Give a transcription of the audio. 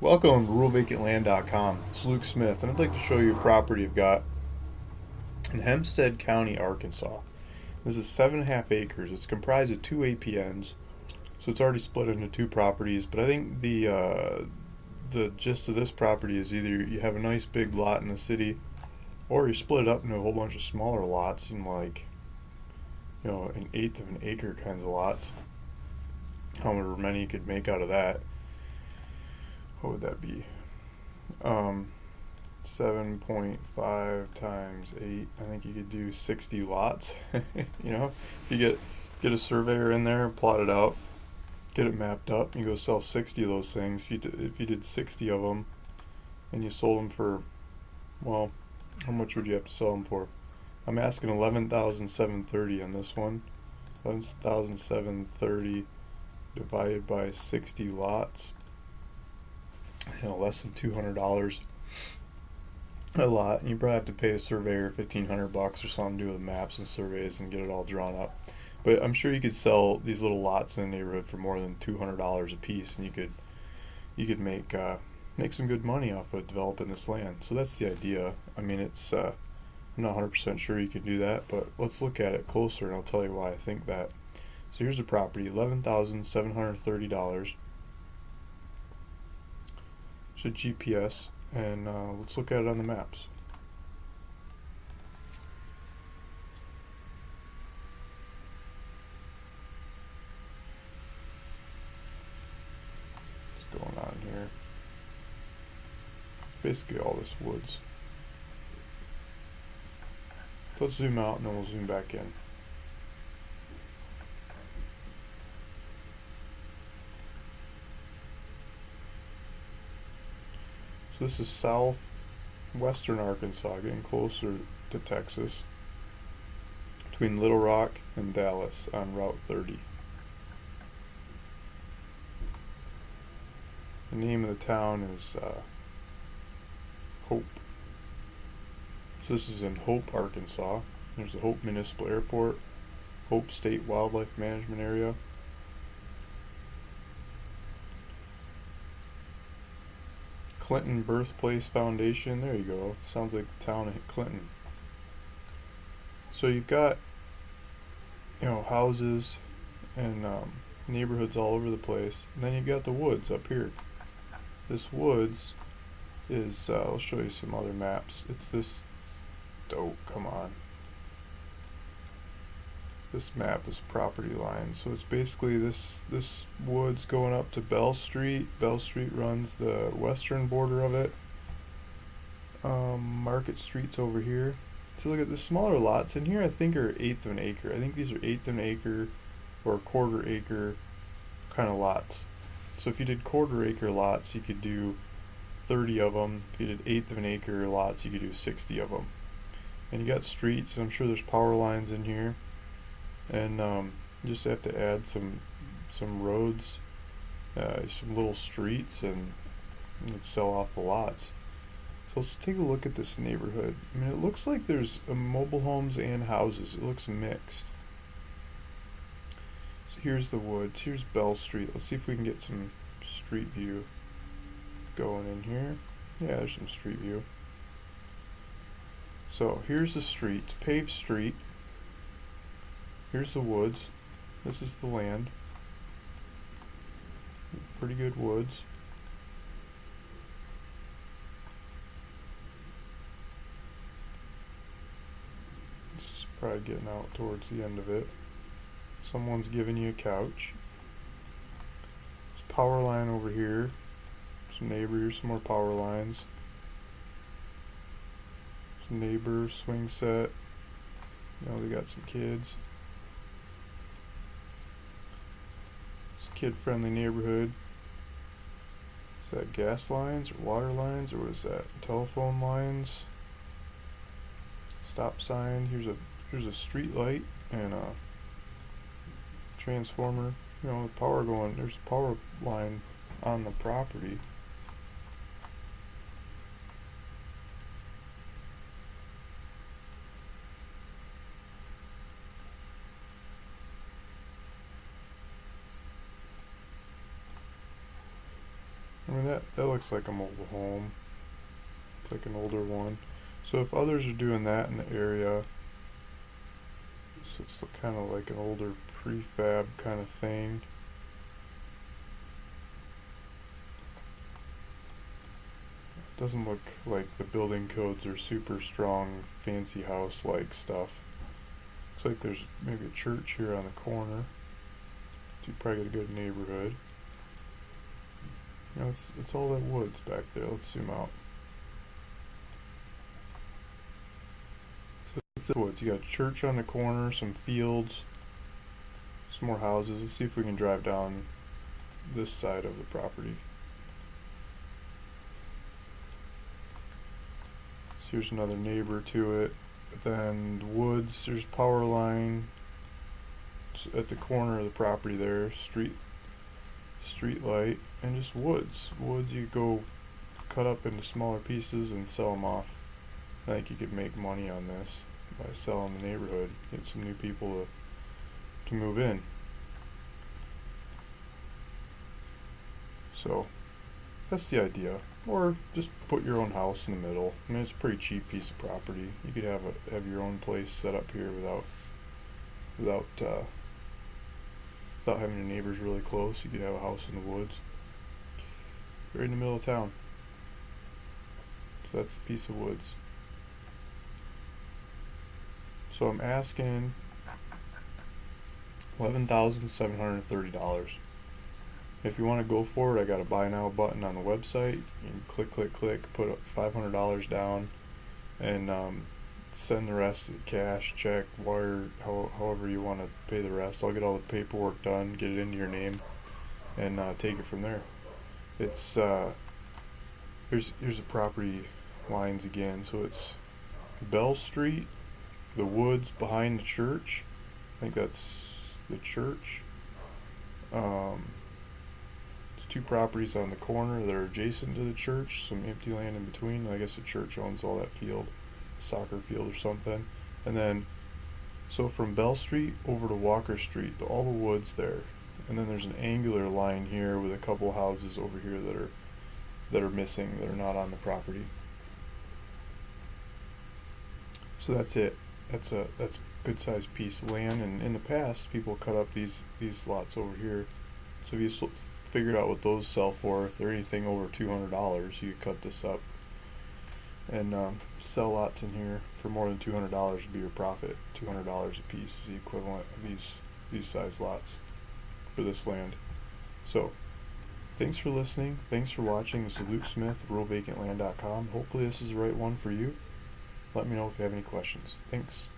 Welcome to RuralVacantLand.com. It's Luke Smith, and I'd like to show you a property I've got in Hempstead County, Arkansas. This is 7.5 acres. It's comprised of two APNs, so it's already split into two properties. But I think the gist of this property is either you have a nice big lot in the city, or you split it up into a whole bunch of smaller lots, in like an eighth of an acre kinds of lots. However many you could make out of that. What would that be? 7.5 times 8. I think you could do 60 lots. If you get a surveyor in there, plot it out, get it mapped up, you go sell 60 of those things. If you did 60 of them and you sold them for, well, how much would you have to sell them for? I'm asking 11,730 on this one. 11,730 divided by 60 lots. Less than $200 a lot, and you probably have to pay a surveyor $1,500 or something to do with maps and surveys and get it all drawn up. But I'm sure you could sell these little lots in the neighborhood for more than $200 a piece, and you could make some good money off of developing this land. So that's the idea. I mean, it's I'm not 100% sure you can do that, but let's look at it closer, and I'll tell you why I think that. So here's the property, $11,730. Should GPS, and let's look at it on the maps. What's going on here? It's basically all this woods. So let's zoom out and then we'll zoom back in. This is southwestern Arkansas, getting closer to Texas, between Little Rock and Dallas on Route 30. The name of the town is Hope. So this is in Hope, Arkansas. There's the Hope Municipal Airport, Hope State Wildlife Management Area. Clinton Birthplace Foundation. There you go. Sounds like the town of Clinton. So you've got, houses and neighborhoods all over the place. And then you've got the woods up here. This woods is, I'll show you some other maps. It's this, come on. This map is property lines, so it's basically this woods going up to Bell Street. Bell Street runs the western border of it. Market Street's over here. So look at the smaller lots in here. I think are eighth of an acre. I think these are eighth of an acre or quarter acre kind of lots. So if you did quarter acre lots, you could do 30 of them. If you did eighth of an acre lots, you could do 60 of them. And you got streets. And I'm sure there's power lines in here. And you just have to add some roads, some little streets, and sell off the lots. So let's take a look at this neighborhood. I mean, it looks like there's mobile homes and houses. It looks mixed. So here's the woods. Here's Bell Street. Let's see if we can get some street view going in here. Yeah, there's some street view. So here's the street. It's paved street. Here's the woods. This is the land. Pretty good woods. This is probably getting out towards the end of it. Someone's giving you a couch. There's a power line over here. Some neighbors, some more power lines. Some neighbors, swing set. They got some kids. Kid-friendly neighborhood. Is that gas lines or water lines, or what is that? Telephone lines. Stop sign. Here's a street light and a transformer. The power going. There's a power line on the property. I mean, that looks like a mobile home. It's like an older one. So if others are doing that in the area, so it's kind of like an older prefab kind of thing. Doesn't look like the building codes are super strong, fancy house like stuff. Looks like there's maybe a church here on the corner. So you probably get a good neighborhood. You know, it's all that woods back there. Let's zoom out. So it's the woods. You got a church on the corner, some fields, some more houses. Let's see if we can drive down this side of the property. So here's another neighbor to it. Then the woods, there's power line at the corner of the property there, street light, and just woods. Woods you go cut up into smaller pieces and sell them off. I think you could make money on this by selling the neighborhood, get some new people to move in. So that's the idea. Or just put your own house in the middle. I mean, it's a pretty cheap piece of property. You could have your own place set up here without having your neighbors really close. You could have a house in the woods, right in the middle of town. So that's the piece of woods. So I'm asking $11,730. If you want to go for it, I got a buy now button on the website. You can click, put $500 down, and send the rest of the cash, check, wire, however you want to pay the rest. I'll get all the paperwork done, get it into your name, and take it from there. It's here's the property lines again. So it's Bell Street, the woods behind the church. I think that's the church. Two properties on the corner that are adjacent to the church, some empty land in between. I guess the church owns all that field, soccer field or something. And then, so from Bell Street over to Walker Street, all the woods there. And then there's an angular line here with a couple houses over here that are missing, that are not on the property. So that's it. That's a good sized piece of land, and in the past people cut up these lots over here. So if you figured out what those sell for, if they're anything over $200, you could cut this up and sell lots in here for more than $200 would be your profit. $200 a piece is the equivalent of these size lots for this land. So thanks for listening. Thanks for watching. This is Luke Smith, RuralVacantLand.com. Hopefully this is the right one for you. Let me know if you have any questions. Thanks.